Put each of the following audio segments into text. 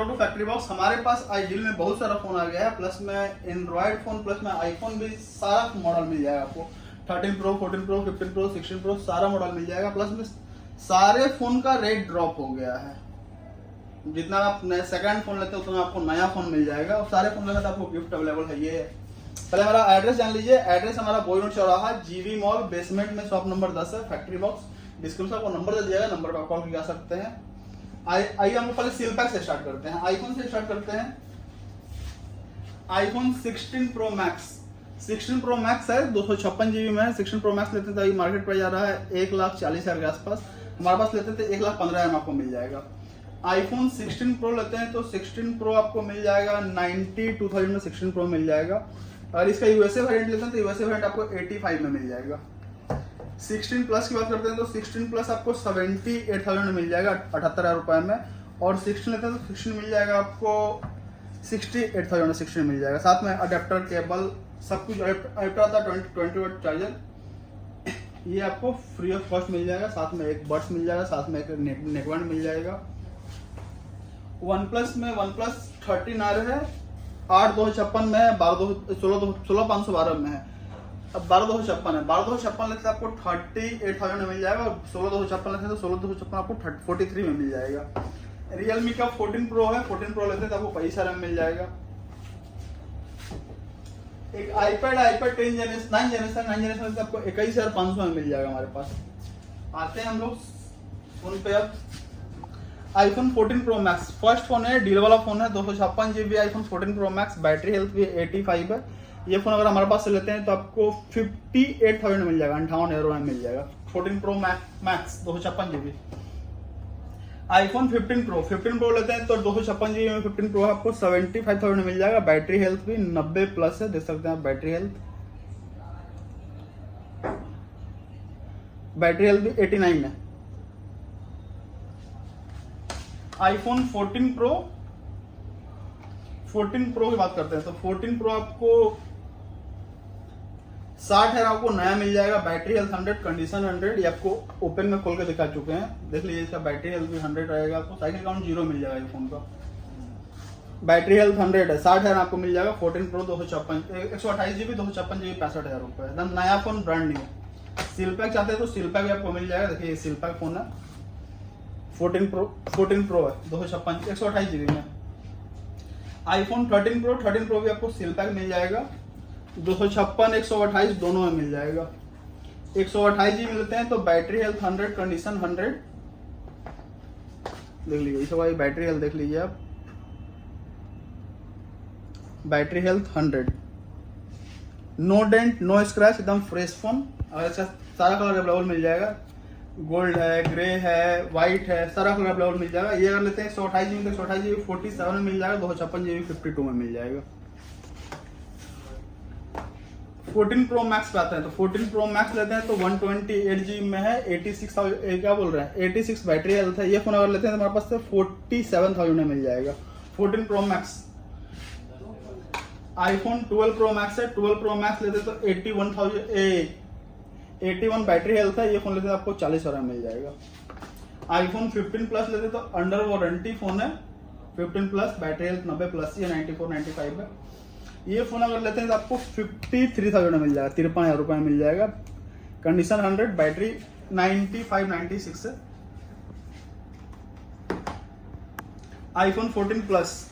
Welcome to factory box. हमारे पास idle में बहुत सारा फोन आ गया है, प्लस में एंड्रॉयड फोन, प्लस में आईफोन भी सारा मॉडल मिल जाएगा आपको। 13 प्रो, 14 प्रो, 15 प्रो, 16 प्रो सारा मॉडल मिल जाएगा। प्लस में सारे फोन का रेट ड्रॉप हो गया है। जितना आप नए सेकंड फोन लेते हो उतना आपको नया फोन मिल जाएगा, और सारे फोन लेते आपको गिफ्ट अवेलेबल है। ये पहले हमारा एड्रेस जान लीजिए। एड्रेस हमारा बोई रोड चौराहा, जीवी मॉल, बेसमेंट में शॉप नंबर 10 है, फैक्ट्री बॉक्स। डिस्क्रिप्शन को नंबर दे दिया गया, नंबर पर कॉल कर सकते हैं। आइए हम लोग पहले सील पैक से स्टार्ट करते हैं। आईफोन से स्टार्ट करते हैं। IPhone 16 pro max, 16 pro max है, 256 GB में है। 16 प्रो मैक्स लेते थे, अभी मार्केट प्राइस आ रहा है 1,40,000 के आसपास। हमारे पास लेते थे 1,15,000 में आपको मिल जाएगा। आईफोन 16 प्रो लेते हैं तो 16 प्रो आपको मिल जाएगा 92,000 में 16 प्रो मिल जाएगा। और इसका यूएसए वेरिएंट लेते हैं तो यूएसए वेरिएंट आपको 85 में मिल जाएगा। 16 प्लस की बात करते हैं तो 16 प्लस आपको 78,000 में मिल जाएगा, 78,000 रुपए में। और 16 लेते हैं तो 16 मिल जाएगा आपको 68,000 में 16 मिल जाएगा। साथ में अडेप्टर, केबल सब कुछ अडेप्टर आता है, 20 वाट चार्जर ये आपको फ्री ऑफ कॉस्ट मिल जाएगा। साथ में एक बड्स मिल जाएगा, साथ में एक नेकबैंड मिल जाएगा। वन प्लस में वन प्लस 13 आ रहा है, 8,256 में है, 16,512 में है। अब 12,256 है, 12,256 लेते आपको 38,000 में मिल जाएगा। और 16,256 लेते हैं तो 16,256 आपको 43 में मिल जाएगा। रियलमी का 14 प्रो है, 14 प्रो लेते हैं तो आपको 25,000 में मिल जाएगा। एक आईपैड 9 जनरेशन आपको 21,500 में मिल जाएगा हमारे पास। आते हैं हम लोग फोन पे। अब iPhone 14 pro max first phone है, डील वाला फोन है, 256 GB iPhone 14 pro max. Battery health भी 85 है। ये फोन अगर हमारे पास से लेते हैं तो आपको 58,000 में मिल जाएगा, 58,000 में मिल जाएगा। 14 pro max 256 GB। IPhone 15 pro लेते हैं तो 256 GB में 15 प्रो आपको 75,000 में मिल जाएगा। बैटरी हेल्थ भी 90 प्लस है, देख सकते हैं आप। बैटरी हेल्थ भी 89 है। आईफोन 14 प्रो की बात करते हैं तो 14 प्रो आपको 60,000 आपको नया मिल जाएगा। बैटरी हेल्थ 100, कंडीशन 100, ये आपको ओपन में खोल के दिखा चुके हैं, देख लीजिए। इसका बैटरी हेल्थ भी 100 रहेगा, आपको साइकिल काउंट 0 मिल जाएगा ये फोन का। बैटरी हेल्थ 100 है, 60,000 आपको मिल जाएगा। 14 प्रो 128 GB 256 GB 65,000 रुपए, एकदम नया phone, brand new. Seal pack चाहते हैं तो सील पैक भी आपको मिल जाएगा। देखिए ये सील पैक फोन है, 14 प्रो है, 256 128 GB में। आईफोन 13 प्रो भी आपको सील पैक मिल जाएगा, 256 128 दोनों में मिल जाएगा। 128 GB मिलते हैं तो बैटरी हेल्थ 100, कंडीशन 100, देख लीजिए। इस वाली बैटरी हेल्थ देख लीजिए आप, battery health 100, no dent no scratch, एकदम फ्रेश फोन। और इसका सारा कलर अवेलेबल मिल जाएगा, गोल्ड है, ग्रे है, व्हाइट है, सारा कलर अवेलेबल मिल जाएगा। ये अगर लेते हैं 128 GB तो 128 GB 47 में मिल जाएगा, 256 GB 52 में मिल जाएगा। 14 प्रो मैक्स पे आते हैं तो 14 प्रो मैक्स लेते हैं तो 128 GB में है, 86 बैटरी हेल्थ है। ये फोन अगर लेते हैं तो हमारे पास से 47,000 में मिल जाएगा, 14 pro max. IPhone 12 pro max है, 12 प्रो मैक्स लेते हैं तो 81 बैटरी हेल्थ है। ये फोन लेते हैं आपको 40,000 में मिल जाएगा। आईफोन 15 प्लस लेते हैं तो अंडर वारंटी फोन है, 15 प्लस, बैटरी हेल्थ 90 प्लस, ये 94-95 है। ये फोन अगर लेते हैं तो आपको 53,000 में मिल जाएगा, 53,000 रुपए में मिल जाएगा। कंडीशन 100, बैटरी 95-96 है। आईफोन 14 प्लस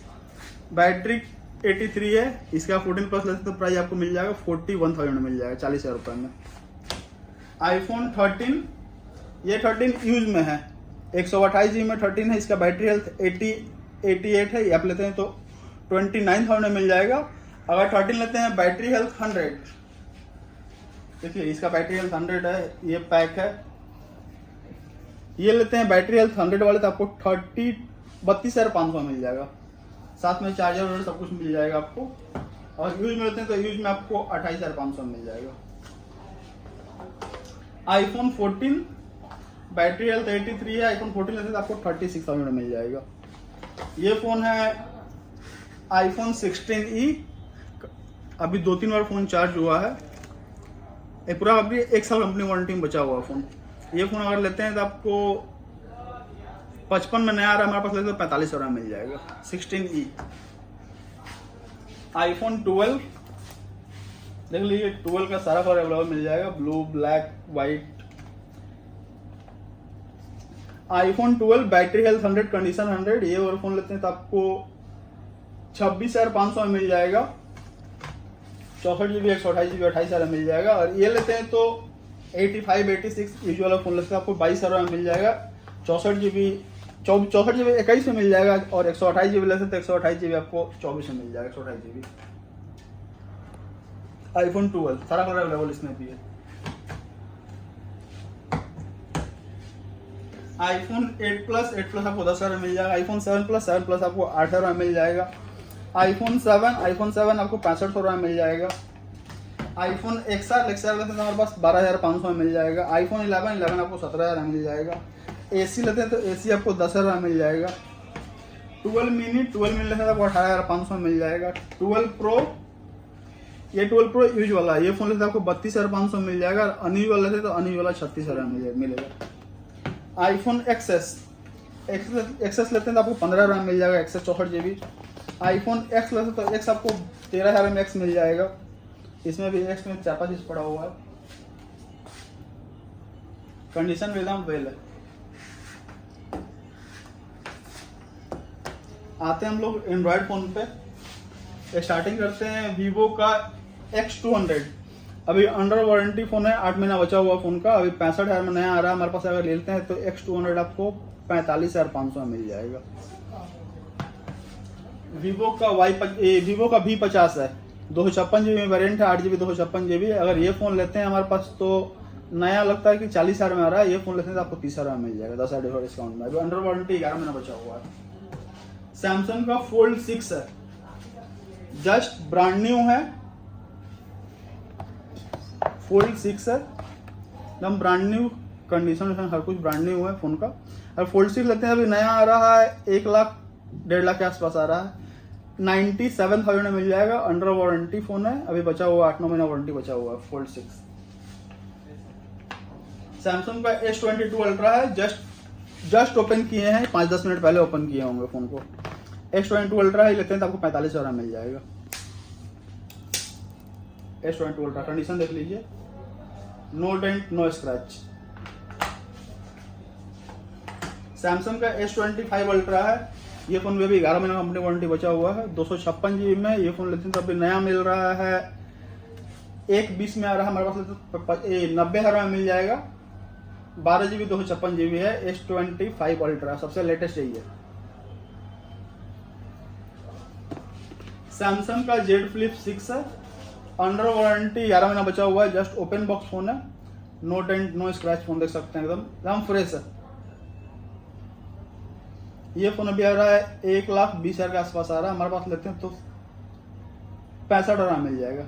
बैटरी 83 है, इसका 14 प्लस लेते तो प्राइस आपको मिल जाएगा 41,000 में मिल जाएगा, 40,000 रुपए में। आईफोन 13, ये 13 यूज में है, 128 GB में 13 है, इसका बैटरी हेल्थ 88 है। ये आप लेते हैं तो 29,000 में मिल जाएगा। अगर 13 लेते हैं बैटरी हेल्थ 100, देखिए इसका बैटरी हेल्थ 100 है, ये पैक है। ये लेते हैं बैटरी हेल्थ 100 वाले तो आपको 32,500 मिल जाएगा। साथ में चार्जर वगैरह सब कुछ मिल जाएगा आपको। और यूज में लेते हैं तो यूज में आपको 28,500 मिल जाएगा। आईफोन 14 बैटरी हेल्थ 83 है, आईफोन 14 लेते हैं तो आपको 36,000 में मिल जाएगा। ये फोन है आईफोन 16e, अभी 2-3 बार फोन चार्ज हुआ है, एक पूरा अभी 1 साल कंपनी वारंटी में बचा हुआ फोन। ये फोन अगर लेते हैं तो आपको 55 में नया आ रहा है हमारे पास, लेते 45,000 में मिल जाएगा। 16E iPhone 12 देख लीजिए, 12 का सारा कलर अवेलेबल मिल जाएगा, blue, black, white. iPhone 12 battery health 100, condition 100। ये और फोन लेते हैं तो आपको 26,500 में मिल जाएगा। 64 GB 128 GB 28,000 में मिल जाएगा। और ये लेते हैं तो 85, 86 यूजुअल फोन लेते हैं आपको 22,000 में मिल जाएगा। 64 GB 21 में मिल जाएगा। और 128 GB लेते हैं तो 128 GB आपको 24 में मिल जाएगा। 128 GB iPhone 12 सारा कलर अवेलेबल इसमें भी है। iPhone 8 Plus आपको 10,000 में मिल जाएगा। iPhone 7 Plus आपको 8,000 में मिल जाएगा। iPhone 7 आपको 65,000 में मिल जाएगा। iPhone XR लेते हैं तो हमारे पास 12,500 में मिल जाएगा। iPhone 11 आपको 17,000 में मिल जाएगा। AC लेते हैं तो AC आपको 10,000 में मिल जाएगा। 12 mini लेते हैं तो आपको 18,500 में मिल जाएगा। 12 Pro ये 12 Pro यूज वाला है, ये फोन लेते हैं आपको 32,500 मिल जाएगा। और अनयूज वाला लेते हैं तो अनयूज वाला 36,000 में मिलेगा। iPhone XS लेते हैं तो आपको 15,000 में मिल जाएगा। XS 64 GB। iPhone X लेते हैं तो X आपको 13,000 में X मिल जाएगा। इसमें भी X में 4-5 चीज पड़ा हुआ है, कंडीशन भी एकदम वेल है। आते हैं हम लोग एंड्रॉयड फोन पे। स्टार्टिंग करते हैं वीवो का X200। अभी अंडर वारंटी फोन है, 8 महीना बचा हुआ फोन का। अभी 65,000 में नया आ रहा है हमारे पास। अगर लेते हैं तो X200 आपको 45,500 में मिल जाएगा। वीवो का V50 है, 256 GB में वेरिएंट है, 8 GB 256 GB। अगर ये फोन लेते हैं हमारे पास तो नया लगता है कि 40,000 में आ रहा है। ये फोन लेते हैं तो आपको 30,000 में मिल जाएगा 10,000 डिस्काउंट में। अभी अंडर वारंटी 11 महीना बचा हुआ है। सैमसंग का Fold 6 है, जस्ट ब्रांड न्यू है। Fold 6 है, एकदम ब्रांड न्यू कंडीशन, हर कुछ ब्रांड न्यू है फोन का। और Fold 6 लेते हैं अभी नया आ रहा है, 1 लाख 1.5 लाख के आसपास आ रहा है। 97,000 में मिल जाएगा। अंडर वारंटी फोन है, अभी बचा हुआ 8-9 महीना वारंटी बचा हुआ है। Fold 6 सैमसंग का S22 अल्ट्रा है, जस्ट ओपन किए हैं, 5-10 मिनट पहले ओपन किए होंगे फोन को। S22 अल्ट्रा ही लेते हैं तो आपको 45,000 मिल जाएगा। S22 अल्ट्रा कंडीशन देख लीजिए, no dent no scratch. Samsung का S25 अल्ट्रा है, ये फोन में भी 11 महीना कंपनी वारंटी बचा हुआ है। 256 GB में ये फोन लेते हैं तो अभी नया मिल रहा है, 120 में आ रहा है हमारे पास, 90,000 में मिल जाएगा। 12 GB 256 GB है। S25 अल्ट्रा सबसे लेटेस्ट यही है। सैमसंग का Z Flip 6 है, अंडर वारंटी 11 महीना बचा हुआ है। जस्ट ओपन बॉक्स फोन है, no dent no scratch phone देख सकते हैं, एकदम फ्रेश है। ये फोन अभी आ रहा है 1,20,000 के आसपास आ रहा है हमारे पास। लेते हैं तो 65,000 मिल जाएगा,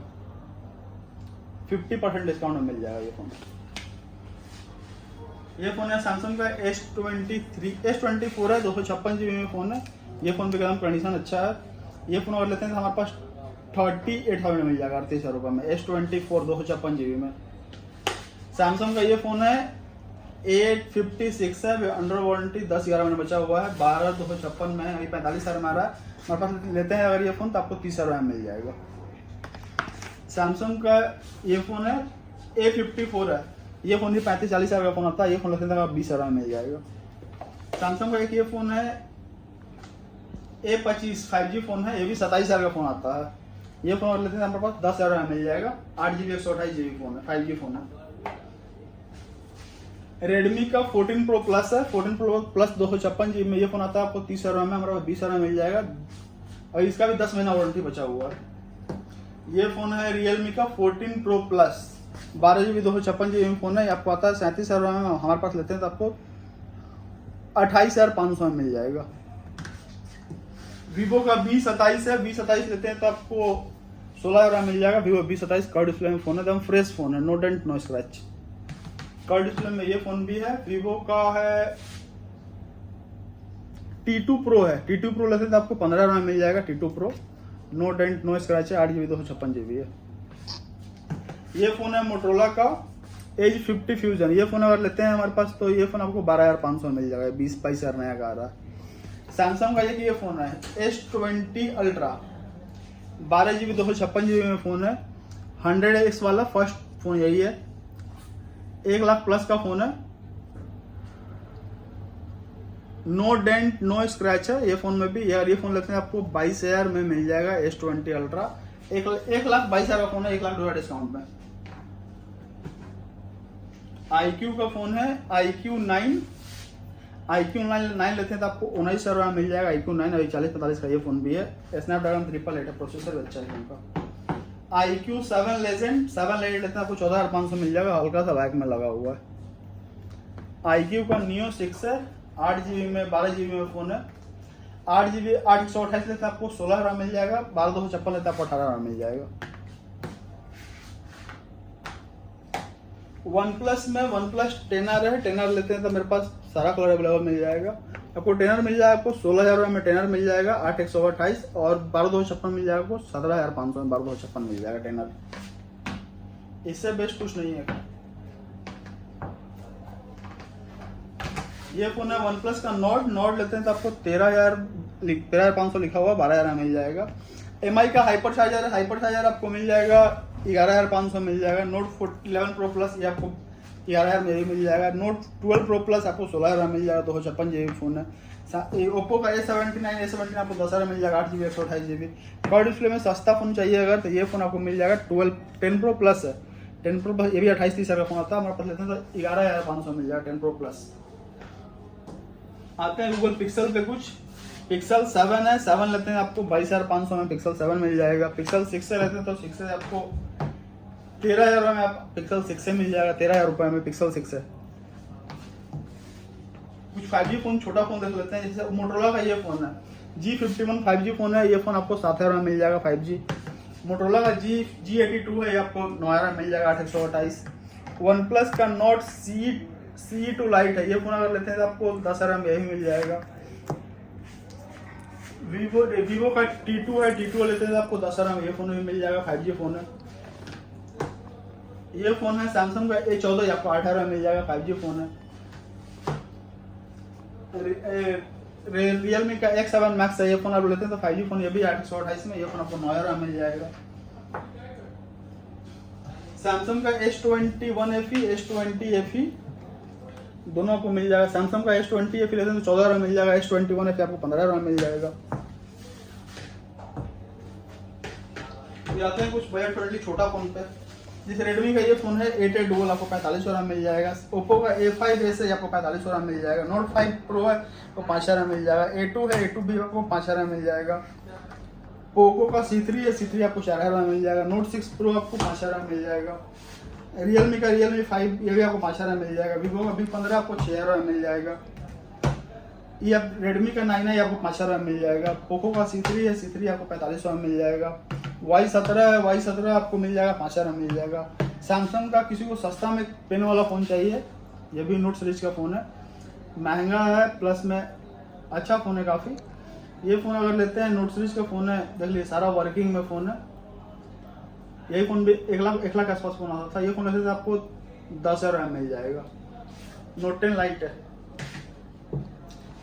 50% डिस्काउंट में मिल जाएगा ये फोन। ये फोन है सैमसंग का S24 है, 256 GB में फोन है। ये फोन भी एकदम कंडीशन अच्छा है। ये फोन अगर लेते हैं तो हमारे पास 38,000 में मिल जाएगा, 38,000 रुपये में। S24 256 GB में। सैमसंग का ये फोन है 856 है, अंडर वारंटी 10-11 महीने बचा हुआ है। 12,256 में, अभी 45,000 में आ रहा है हमारे पास। लेते हैं अगर ये फोन तो आपको 30,000 में मिल जाएगा। सैमसंग का ये फोन है A54 है, ये फोन भी 35-40,000 का फोन आता है। ये फोन लेते हैं तो 20,000 में मिल जाएगा। सैमसंग का एक ये फोन है A25 5G फोन है, ये भी 27,000 का फोन आता है। ये फोन लेते हैं हमारे पास 10,000 में मिल जाएगा। 8 GB 128 GB फोन है, 5G फोन है। रेडमी का 14 Pro Plus है, 14 Pro Plus 256 GB में ये फोन आता है आपको 30,000 में, हमारे पास 20,000 में मिल जाएगा। और इसका भी 10 महीना वारंटी बचा हुआ है। ये फोन है Realme का 14 Pro Plus, 12 GB 256 GB phone है, आपको आता है 37,000 में। हमारे पास लेते हैं तो आपको 28,500 में मिल जाएगा। वीवो का V27 है, V27 लेते हैं तो आपको 16,000 मिल जाएगा। वीवो V27 कर्व डिस्प्ले में फोन है, एकदम फ्रेश फोन है, no dent no scratch. Curve display में ये फोन भी है। वीवो का है T2 Pro है, T2 Pro लेते हैं तो आपको 15,000 में मिल जाएगा। T2 Pro no dent no scratch है, 8 GB 256 GB है। ये फोन है मोटरोला का एज 50 फ्यूजन, ये फ़ोन अगर लेते हैं हमारे पास तो ये फ़ोन आपको 12,500 मिल जाएगा, 20-22 नया का आ रहा है। सैमसंग का ये फ़ोन है S20 अल्ट्रा, 12 GB 256 GB में फ़ोन है, 100X वाला फर्स्ट फ़ोन यही है, 1 लाख प्लस का फ़ोन है, नो डेंट नो स्क्रैच है ये फ़ोन में भी। यार ये फ़ोन लेते हैं आपको 22,000 में मिल जाएगा, S20 अल्ट्रा, 1,22,000 का फ़ोन है, 1 लाख डॉलर डिस्काउंट में। iQOO का फ़ोन है iQOO 9 लेते हैं तो आपको 19,000 में मिल जाएगा। iQOO 9 अभी 40-45 का ये फ़ोन भी है, स्नैपड्रैगन 888 है, प्रोसेसर भी अच्छा है इनका। iQOO 7 लेजेंड 7 लेजेंड लेते हैं आपको 14,500 मिल जाएगा, हल्का सा बैक में लगा हुआ है। iQOO का Neo 6 है, 8 GB में 12 GB में फ़ोन है, 8 GB 828 लेते हैं आपको 16,000 मिल जाएगा, 12,256 लेते हैं आपको 18,000 मिल जाएगा। OnePlus में OnePlus 10R है, 10R लेते हैं तो मेरे पास सारा कलर अवेलेबल मिल जाएगा आपको। 10R मिल जाएगा आपको 16,000 में 10R मिल जाएगा, 8/128 और 12,256 मिल जाएगा आपको, 17,500 में 12,256 मिल जाएगा 10R। इससे बेस्ट कुछ नहीं है। ये फोन है OnePlus का नॉर्ड लेते हैं तो आपको 13,500 लिखा हुआ, 12,000 मिल जाएगा। MI का हाइपर चार्जर आपको मिल जाएगा, 11,500 मिल जाएगा। Note 11 Pro Plus ये आपको 11,000 में मिल जाएगा। Note 12 Pro Plus आपको 16,000 मिल जाएगा, 256 GB फोन है। ओप्पो का A79 आपको 10,000 मिल जाएगा, 8 GB 128 GB। कर्व डिस्प्ले में सस्ता फोन चाहिए अगर तो ये फोन आपको मिल जाएगा 10 Pro Plus है, 10 Pro Plus ये भी 28-30 का फोन आता है, हमारे पास लेते हैं तो 11,500 मिल जाएगा 10 Pro Plus। आते हैं गूगल पिक्सल पे। कुछ पिक्सल 7 है, 7 लेते हैं आपको 22,500 में पिक्सल 7 मिल जाएगा। पिक्सल 6 से लेते हैं तो 6 से आपको 13,000 में आप पिक्सल 6 से मिल जाएगा, 13,000 रुपए में पिक्सल 6 है। कुछ 5G फोन, छोटा फोन देख लेते हैं, जैसे मोटरोला का ये फोन है G51 5G फोन है, ये फोन आपको 7,000 में मिल जाएगा 5G। मोटरोला का G82 है, ये आपको 9,000 मिल जाएगा, 8/128। OnePlus का Nord CE2 लाइट है, ये फोन अगर लेते हैं तो आपको 10,000 में यही मिल जाएगा। वीवो का T2 है, T2 लेते हैं तो आपको 10,000 में ये फोन भी मिल जाएगा, 5G फोन है। ये फोन है सैमसंग का A14, आपको 8,000 में मिल जाएगा, 5G फोन है। रियलमी का X7 Max है, ये फोन आप लेते हैं तो 5G फोन, ये भी 8/128 में, ये फोन आपको 9,000 में मिल जाएगा। सैमसंग का S21 FE, S20 FE दोनों आपको मिल जाएगा। सैमसंग का S20 FE लेते हैं तो 14,000 में मिल जाएगा, S21 FE आपको 15,000 में मिल जाएगा। ये आते हैं कुछ बजट फ्रेंडली छोटा फोन पे, जैसे रेडमी का ये फोन है 8A डुअल, आपको 45,000 में मिल जाएगा। ओप्पो का A5s है, आपको 45,000 में मिल जाएगा। Note 5 Pro है तो 5,000 में मिल जाएगा। A2 है, A2 भी आपको 5,000 में मिल जाएगा। पोको का C3 है, C3 आपको 4,000 में मिल जाएगा। Note 6 Pro आपको 5,000 में मिल जाएगा। रियलमी का Realme 5 ये भी आपको 5,000 में मिल जाएगा। वीवो का V15 आपको 6,000 में मिल जाएगा। ये अब रेडमी का 9 है, आपको 5,000 में मिल जाएगा। पोको का C3 है, C3 आपको 45,000 में मिल जाएगा। Y17 है, Y17 आपको मिल जाएगा, 5,000 में मिल जाएगा। सैमसंग का किसी को सस्ता में पेन वाला फ़ोन चाहिए, ये भी नोट सीरीज का फ़ोन है, महंगा है प्लस में अच्छा फ़ोन है काफ़ी। ये फ़ोन अगर लेते हैं, नोट सीरीज का फ़ोन है, देख लीजिए सारा वर्किंग में फ़ोन है। यही फ़ोन भी 1 लाख के आसपास फ़ोन आता था, ये फ़ोन लेते थे आपको 10,000 में मिल जाएगा। Note 10 लाइट है।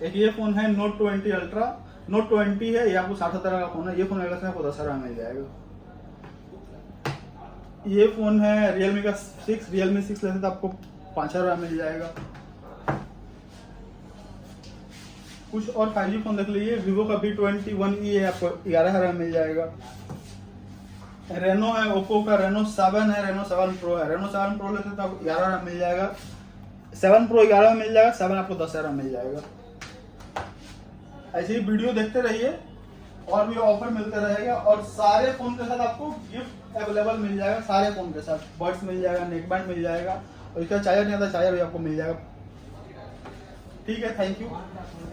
एक ये फ़ोन है Note 20 अल्ट्रा, Note 20 है, ये आपको 60,000 का फ़ोन है, ये फ़ोन लेते हैं आपको 10,000 में मिल जाएगा। ये फ़ोन है Realme का 6, Realme 6 लेते तो आपको 5,000 में मिल जाएगा। कुछ और 5G फ़ोन देख लीजिए, Vivo का V21e है, आपको 11,000 में मिल जाएगा। रेनो है, ओप्पो का Reno 7 है, Reno 7 Pro है, Reno 7 Pro लेते तो आपको 11,000 में मिल जाएगा। 7 Pro 11 में मिल जाएगा, 7 आपको 10,000 में मिल जाएगा। ऐसे ही वीडियो देखते रहिए और भी ऑफर मिलते रहेगा, और सारे फ़ोन के साथ आपको गिफ्ट अवेलेबल मिल जाएगा। सारे फ़ोन के साथ बड्स मिल जाएगा, नेक बैंड मिल जाएगा, और इसका चार्जर नहीं आता, चार्जर भी आपको मिल जाएगा। ठीक है, थैंक यू।